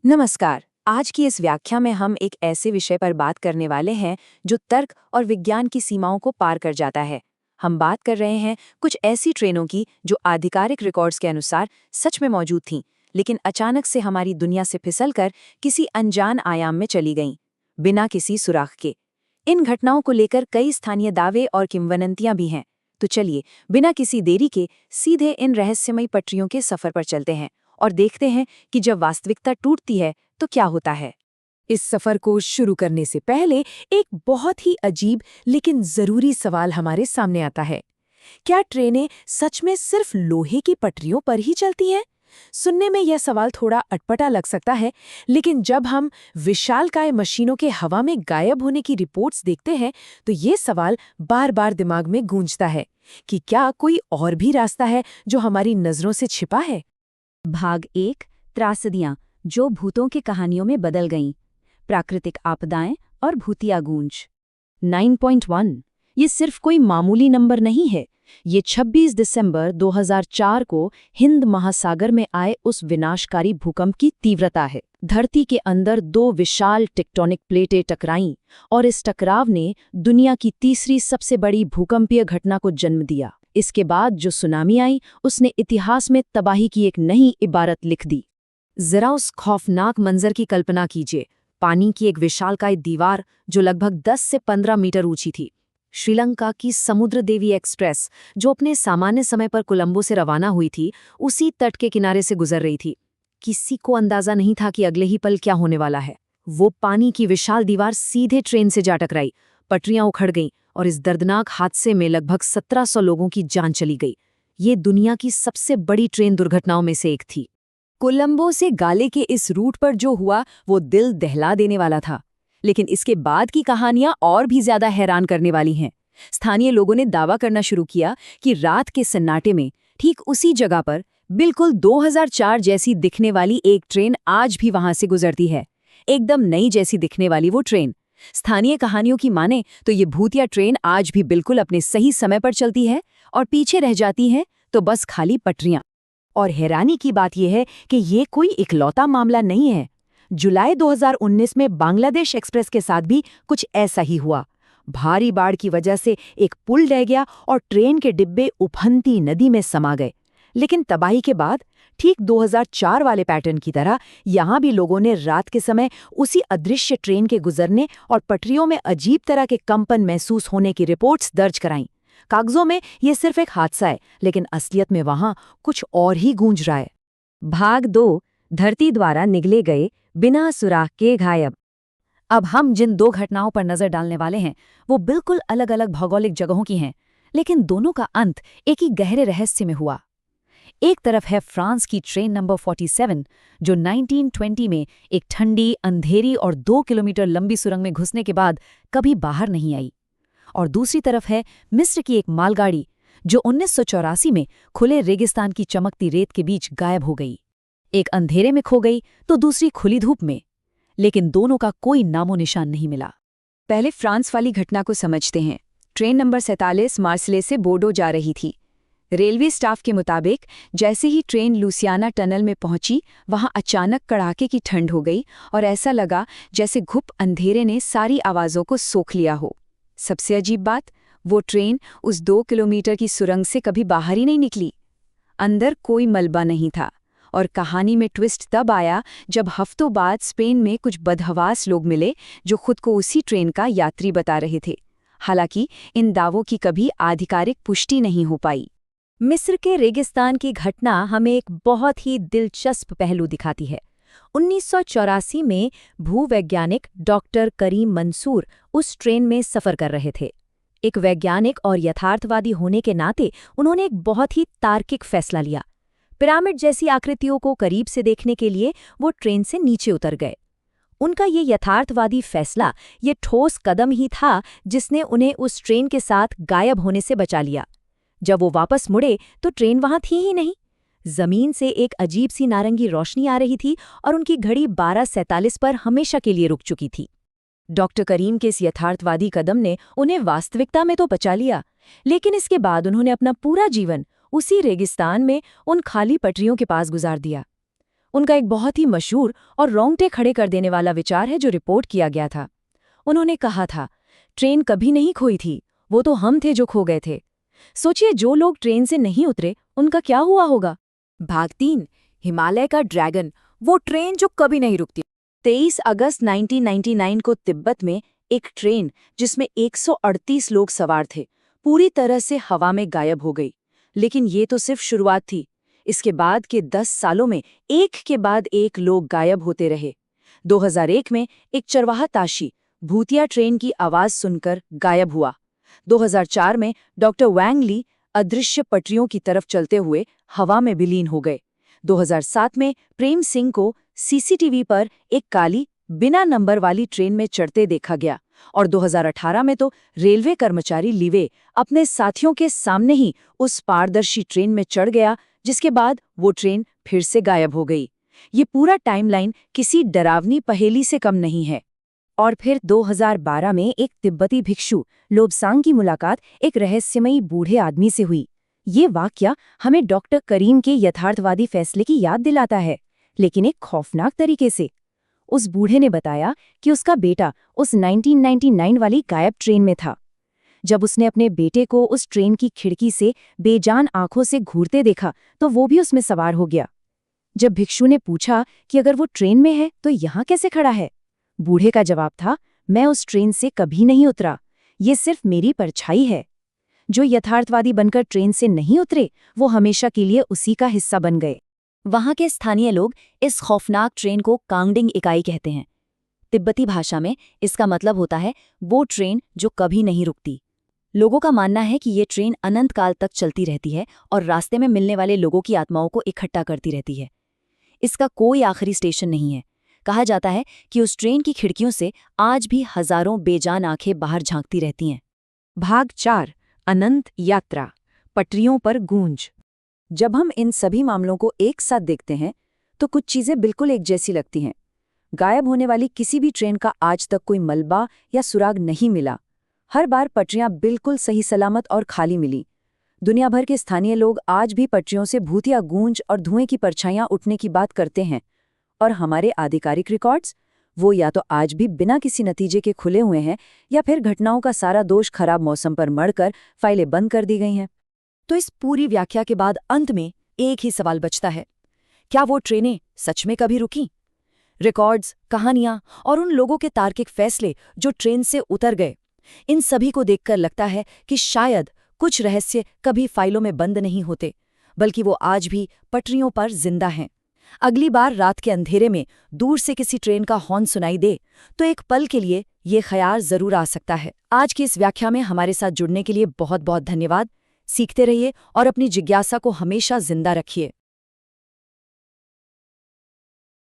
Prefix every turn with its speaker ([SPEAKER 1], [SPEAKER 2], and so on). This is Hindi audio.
[SPEAKER 1] नमस्कार। आज की इस व्याख्या में हम एक ऐसे विषय पर बात करने वाले हैं जो तर्क और विज्ञान की सीमाओं को पार कर जाता है। हम बात कर रहे हैं कुछ ऐसी ट्रेनों की जो आधिकारिक रिकॉर्ड्स के अनुसार सच में मौजूद थीं, लेकिन अचानक से हमारी दुनिया से फिसलकर किसी अनजान आयाम में चली गईं, बिना किसी सुराग के। इन घटनाओं को लेकर कई स्थानीय दावे और किंवदंतियां भी हैं। तो चलिए, बिना किसी देरी के सीधे इन रहस्यमयी पटरियों के सफर पर चलते हैं और देखते हैं कि जब वास्तविकता टूटती है तो क्या होता है। इस सफर को शुरू करने से पहले एक बहुत ही अजीब लेकिन जरूरी सवाल हमारे सामने आता है। क्या ट्रेनें सच में सिर्फ लोहे की पटरियों पर ही चलती हैं? सुनने में यह सवाल थोड़ा अटपटा लग सकता है, लेकिन जब हम विशालकाय मशीनों के हवा में गायब होने की रिपोर्ट्स देखते हैं तो ये सवाल बार बार दिमाग में गूंजता है कि क्या कोई और भी रास्ता है जो हमारी नजरों से छिपा है।
[SPEAKER 2] भाग 1 त्रासदियां जो भूतों की कहानियों में बदल गईं, प्राकृतिक आपदाएं और भूतिया गूंज। 9.1 ये सिर्फ कोई मामूली नंबर नहीं है। ये 26 दिसंबर 2004 को हिंद महासागर में आए उस विनाशकारी भूकंप की तीव्रता है। धरती के अंदर दो विशाल टेक्टोनिक प्लेटें टकराईं और इस टकराव ने दुनिया की तीसरी सबसे बड़ी भूकंपीय घटना को जन्म दिया। इसके बाद जो सुनामी आई उसने इतिहास में तबाही की एक नई इबारत लिख दी। जरा उस खौफनाक मंजर की कल्पना कीजिए। पानी की एक विशालकाय दीवार जो लगभग 10 से 15 मीटर ऊंची थी। श्रीलंका की समुद्र देवी एक्सप्रेस जो अपने सामान्य समय पर कोलंबो से रवाना हुई थी, उसी तट के किनारे से गुजर रही थी। किसी को अंदाजा नहीं था कि अगले ही पल क्या होने वाला है। वो पानी की विशाल दीवार सीधे ट्रेन से जा टकराई, पटरियां उखड़ गईं और इस दर्दनाक हादसे में लगभग 1700 लोगों की जान चली गई। ये दुनिया की सबसे बड़ी ट्रेन दुर्घटनाओं में से एक थी। कोलंबो से गाले के इस रूट पर जो हुआ वो दिल दहला देने वाला था, लेकिन इसके बाद की कहानियां और भी ज्यादा हैरान करने वाली हैं। स्थानीय लोगों ने दावा करना शुरू किया कि रात के सन्नाटे में ठीक उसी जगह पर बिल्कुल 2004 जैसी दिखने वाली एक ट्रेन आज भी वहां से गुजरती है। एकदम नई जैसी दिखने वाली वो ट्रेन। स्थानीय कहानियों की माने तो ये भूतिया ट्रेन आज भी बिल्कुल अपने सही समय पर चलती है और पीछे रह जाती है तो बस खाली पटरियां। और हैरानी की बात यह है कि ये कोई इकलौता मामला नहीं है। जुलाई 2019 में बांग्लादेश एक्सप्रेस के साथ भी कुछ ऐसा ही हुआ। भारी बाढ़ की वजह से एक पुल ढह गया और ट्रेन के डिब्बे उफनती नदी में समा गए। लेकिन तबाही के बाद ठीक 2004 वाले पैटर्न की तरह यहां भी लोगों ने रात के समय उसी अदृश्य ट्रेन के गुजरने और पटरियों में अजीब तरह के कंपन महसूस होने की रिपोर्ट्स दर्ज कराईं। कागजों में ये सिर्फ एक हादसा है, लेकिन असलियत में वहां कुछ और ही गूंज रहा है।
[SPEAKER 1] भाग 2 धरती द्वारा निगले गए बिना सुराग के गायब।
[SPEAKER 2] अब हम जिन दो घटनाओं पर नजर डालने वाले हैं वो बिल्कुल अलग अलग भौगोलिक जगहों की हैं, लेकिन दोनों का अंत एक ही गहरे रहस्य में हुआ। एक तरफ है फ्रांस की ट्रेन नंबर 47 जो 1920 में एक ठंडी, अंधेरी और 2 किलोमीटर लंबी सुरंग में घुसने के बाद कभी बाहर नहीं आई। और दूसरी तरफ है मिस्र की एक मालगाड़ी जो 1984 में खुले रेगिस्तान की चमकती रेत के बीच गायब हो गई। एक अंधेरे में खो गई तो दूसरी खुली धूप में, लेकिन दोनों का कोई नामो निशान नहीं मिला।
[SPEAKER 1] पहले फ्रांस वाली घटना को समझते हैं। ट्रेन नंबर 47 मार्सले से बोर्डो जा रही थी। रेलवे स्टाफ के मुताबिक जैसे ही ट्रेन लुसियाना टनल में पहुंची, वहां अचानक कड़ाके की ठंड हो गई और ऐसा लगा जैसे घुप अंधेरे ने सारी आवाज़ों को सोख लिया हो। सबसे अजीब बात, वो ट्रेन उस 2 किलोमीटर की सुरंग से कभी बाहर ही नहीं निकली। अंदर कोई मलबा नहीं था। और कहानी में ट्विस्ट तब आया जब हफ्तों बाद स्पेन में कुछ बदहवास लोग मिले जो खुद को उसी ट्रेन का यात्री बता रहे थे। हालांकि इन दावों की कभी आधिकारिक पुष्टि नहीं हो पाई।
[SPEAKER 2] मिस्र के रेगिस्तान की घटना हमें एक बहुत ही दिलचस्प पहलू दिखाती है। 1984 में भूवैज्ञानिक डॉक्टर करीम मंसूर उस ट्रेन में सफ़र कर रहे थे। एक वैज्ञानिक और यथार्थवादी होने के नाते उन्होंने एक बहुत ही तार्किक फैसला लिया। पिरामिड जैसी आकृतियों को करीब से देखने के लिए वो ट्रेन से नीचे उतर गए। उनका ये यथार्थवादी फैसला, ये ठोस कदम ही था जिसने उन्हें उस ट्रेन के साथ गायब होने से बचा लिया। जब वो वापस मुड़े तो ट्रेन वहां थी ही नहीं। जमीन से एक अजीब सी नारंगी रोशनी आ रही थी और उनकी घड़ी 12:47 पर हमेशा के लिए रुक चुकी थी। डॉक्टर करीम के इस यथार्थवादी कदम ने उन्हें वास्तविकता में तो बचा लिया, लेकिन इसके बाद उन्होंने अपना पूरा जीवन उसी रेगिस्तान में उन खाली पटरियों के पास गुजार दिया।
[SPEAKER 1] उनका एक बहुत ही मशहूर और रोंगटे खड़े कर देने वाला विचार है जो रिपोर्ट किया गया था। उन्होंने कहा था, ट्रेन कभी नहीं खोई थी, वो तो हम थे जो खो गए थे। सोचिए, जो लोग ट्रेन से नहीं उतरे उनका क्या हुआ होगा।
[SPEAKER 2] भाग 3, हिमालय का ड्रैगन, वो ट्रेन जो कभी नहीं रुकती।
[SPEAKER 1] 23 अगस्त 1999 को तिब्बत में एक ट्रेन जिसमें 138 लोग सवार थे पूरी तरह से हवा में गायब हो गई। लेकिन ये तो सिर्फ शुरुआत थी। इसके बाद के 10 सालों में एक के बाद एक लोग गायब होते रहे। 2001 में एक चरवाहा ताशी भूतिया ट्रेन की आवाज सुनकर गायब हुआ। 2004 में डॉक्टर वैंग ली अदृश्य पटरियों की तरफ चलते हुए हवा में विलीन हो गए। 2007 में प्रेम सिंह को सीसीटीवी पर एक काली बिना नंबर वाली ट्रेन में चढ़ते देखा गया और 2018 में तो रेलवे कर्मचारी लिवे अपने साथियों के सामने ही उस पारदर्शी ट्रेन में चढ़ गया, जिसके बाद वो ट्रेन फिर से गायब हो गई। ये पूरा टाइमलाइन किसी डरावनी पहेली से कम नहीं है।
[SPEAKER 2] और फिर 2012 में एक तिब्बती भिक्षु लोब्सांग की मुलाकात एक रहस्यमयी बूढ़े आदमी से हुई। ये वाकया हमें डॉक्टर करीम के यथार्थवादी फैसले की याद दिलाता है, लेकिन एक खौफनाक तरीके से। उस बूढ़े ने बताया कि उसका बेटा उस 1999 वाली गायब ट्रेन में था। जब उसने अपने बेटे को उस ट्रेन की खिड़की से बेजान आंखों से घूरते देखा तो वो भी उसमें सवार हो गया। जब भिक्षु ने पूछा कि अगर वो ट्रेन में है तो यहाँ कैसे खड़ा है, बूढ़े का जवाब था, मैं उस ट्रेन से कभी नहीं उतरा, ये सिर्फ मेरी परछाई है। जो यथार्थवादी बनकर ट्रेन से नहीं उतरे वो हमेशा के लिए उसी का हिस्सा बन गए।
[SPEAKER 1] वहाँ के स्थानीय लोग इस खौफनाक ट्रेन को कांगडिंग इकाई कहते हैं। तिब्बती भाषा में इसका मतलब होता है वो ट्रेन जो कभी नहीं रुकती। लोगों का मानना है कि ये ट्रेन अनंत काल तक चलती रहती है और रास्ते में मिलने वाले लोगों की आत्माओं को इकट्ठा करती रहती है। इसका कोई आखिरी स्टेशन नहीं है। कहा जाता है कि उस ट्रेन की खिड़कियों से आज भी हजारों बेजान आंखें बाहर झांकती रहती हैं।
[SPEAKER 2] भाग 4, अनंत यात्रा, पटरियों पर गूंज।
[SPEAKER 1] जब हम इन सभी मामलों को एक साथ देखते हैं तो कुछ चीजें बिल्कुल एक जैसी लगती हैं। गायब होने वाली किसी भी ट्रेन का आज तक कोई मलबा या सुराग नहीं मिला। हर बार पटरियां बिल्कुल सही सलामत और खाली मिली। दुनिया भर के स्थानीय लोग आज भी पटरियों से भूतिया गूंज और धुएं की परछाइयां उठने की बात करते हैं। और हमारे आधिकारिक रिकॉर्ड्स, वो या तो आज भी बिना किसी नतीजे के खुले हुए हैं या फिर घटनाओं का सारा दोष खराब मौसम पर मढ़कर फाइलें बंद कर दी गई हैं। तो इस पूरी व्याख्या के बाद अंत में एक ही सवाल बचता है, क्या वो ट्रेनें सच में कभी रुकीं? रिकॉर्ड्स, कहानियां और उन लोगों के तार्किक फैसले जो ट्रेन से उतर गए, इन सभी को देखकर लगता है कि शायद कुछ रहस्य कभी फाइलों में बंद नहीं होते, बल्कि वो आज भी पटरियों पर जिंदा हैं। अगली बार रात के अंधेरे में दूर से किसी ट्रेन का हॉर्न सुनाई दे तो एक पल के लिए ये ख्याल जरूर आ सकता है। आज की इस व्याख्या में हमारे साथ जुड़ने के लिए बहुत बहुत धन्यवाद। सीखते रहिए और अपनी जिज्ञासा को हमेशा जिंदा रखिए।